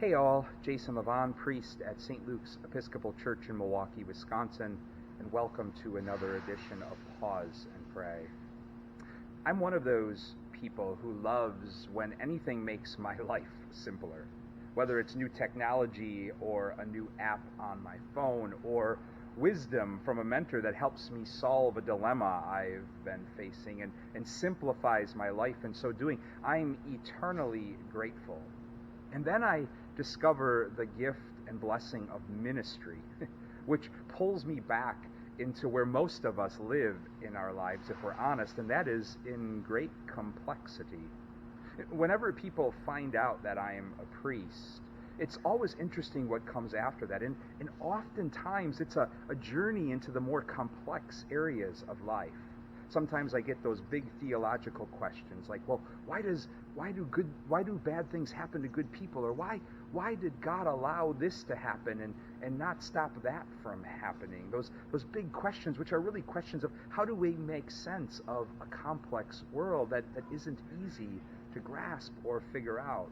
Hey all, Jason Levon, priest at St. Luke's Episcopal Church in Milwaukee, Wisconsin, and welcome to another edition of Pause and Pray. I'm one of those people who loves when anything makes my life simpler, whether it's new technology or a new app on my phone or wisdom from a mentor that helps me solve a dilemma I've been facing and simplifies my life in so doing. I'm eternally grateful. And then I discover the gift and blessing of ministry, which pulls me back into where most of us live in our lives, if we're honest, and that is in great complexity. Whenever people find out that I am a priest, it's always interesting what comes after that. And oftentimes it's a journey into the more complex areas of life. Sometimes I get those big theological questions like, well, why do bad things happen to good people? Or why did God allow this to happen and not stop that from happening? Those big questions, which are really questions of how do we make sense of a complex world that isn't easy to grasp or figure out.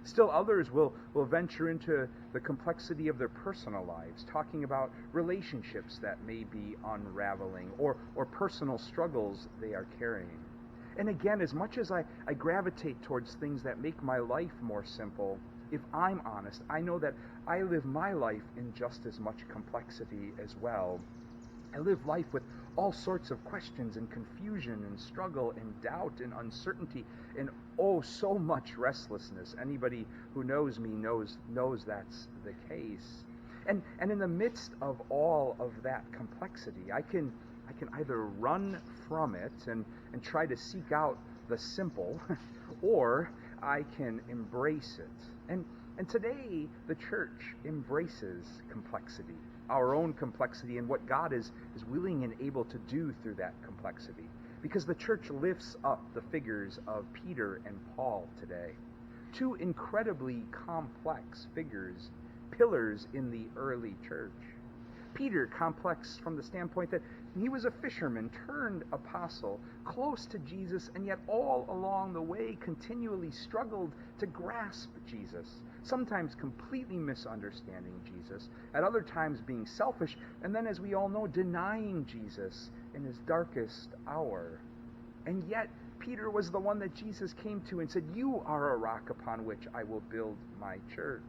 Still others will venture into the complexity of their personal lives, talking about relationships that may be unraveling or personal struggles they are carrying. And again, as much as I gravitate towards things that make my life more simple, if I'm honest, I know that I live my life in just as much complexity as well. I live life with all sorts of questions and confusion and struggle and doubt and uncertainty and so much restlessness. Anybody who knows me knows that's the case. And in the midst of all of that complexity, I can either run from it and try to seek out the simple, or I can embrace it. And today, the church embraces complexity, our own complexity, and what God is willing and able to do through that complexity. Because the church lifts up the figures of Peter and Paul today, two incredibly complex figures, pillars in the early church. Peter, complex from the standpoint that he was a fisherman turned apostle, close to Jesus, and yet all along the way continually struggled to grasp Jesus, sometimes completely misunderstanding Jesus, at other times being selfish, and then, as we all know, denying Jesus in his darkest hour. And yet, Peter was the one that Jesus came to and said, "You are a rock upon which I will build my church."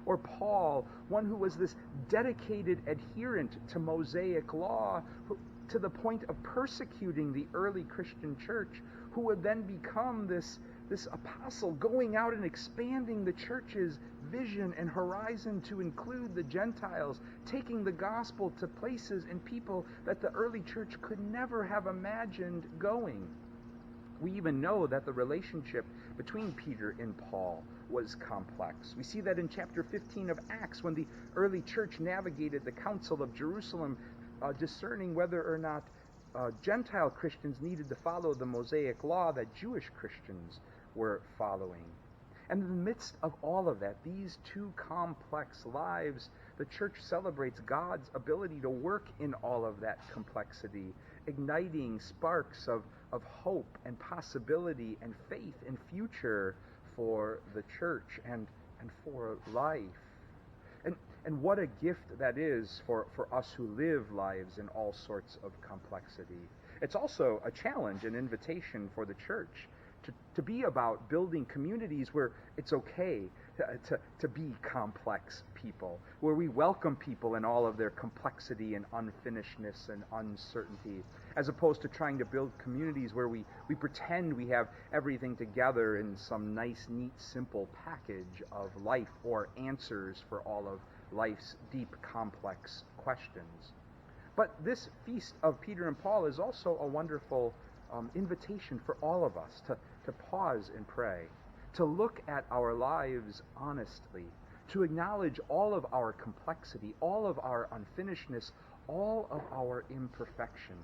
Or Paul, one who was this dedicated adherent to Mosaic law, to the point of persecuting the early Christian church, who would then become this apostle, going out and expanding the church's vision and horizon to include the Gentiles, taking the gospel to places and people that the early church could never have imagined going. We even know that the relationship between Peter and Paul was complex. We see that in chapter 15 of Acts, when the early church navigated the Council of Jerusalem, discerning whether or not Gentile Christians needed to follow the Mosaic law that Jewish Christians were following. And in the midst of all of that, these two complex lives, the church celebrates God's ability to work in all of that complexity, igniting sparks of hope and possibility and faith and future for the church and for life. And what a gift that is for us who live lives in all sorts of complexity. It's also a challenge, an invitation for the church to be about building communities where it's okay to be complex people, where we welcome people in all of their complexity and unfinishedness and uncertainty, as opposed to trying to build communities where we pretend we have everything together in some nice, neat, simple package of life or answers for all of life's deep, complex questions. But this feast of Peter and Paul is also a wonderful invitation for all of us to pause and pray, to look at our lives honestly, to acknowledge all of our complexity, all of our unfinishedness, all of our imperfection,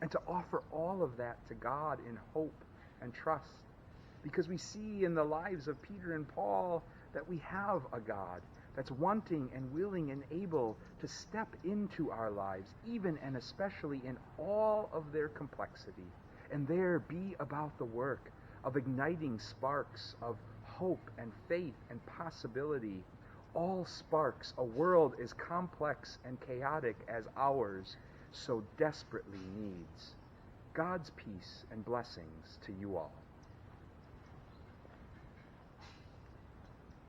and to offer all of that to God in hope and trust. Because we see in the lives of Peter and Paul that we have a God that's wanting and willing and able to step into our lives, even and especially in all of their complexity, and there be about the work of igniting sparks of hope and faith and possibility all sparks a world as complex and chaotic as ours so desperately needs. God's peace and blessings to you all.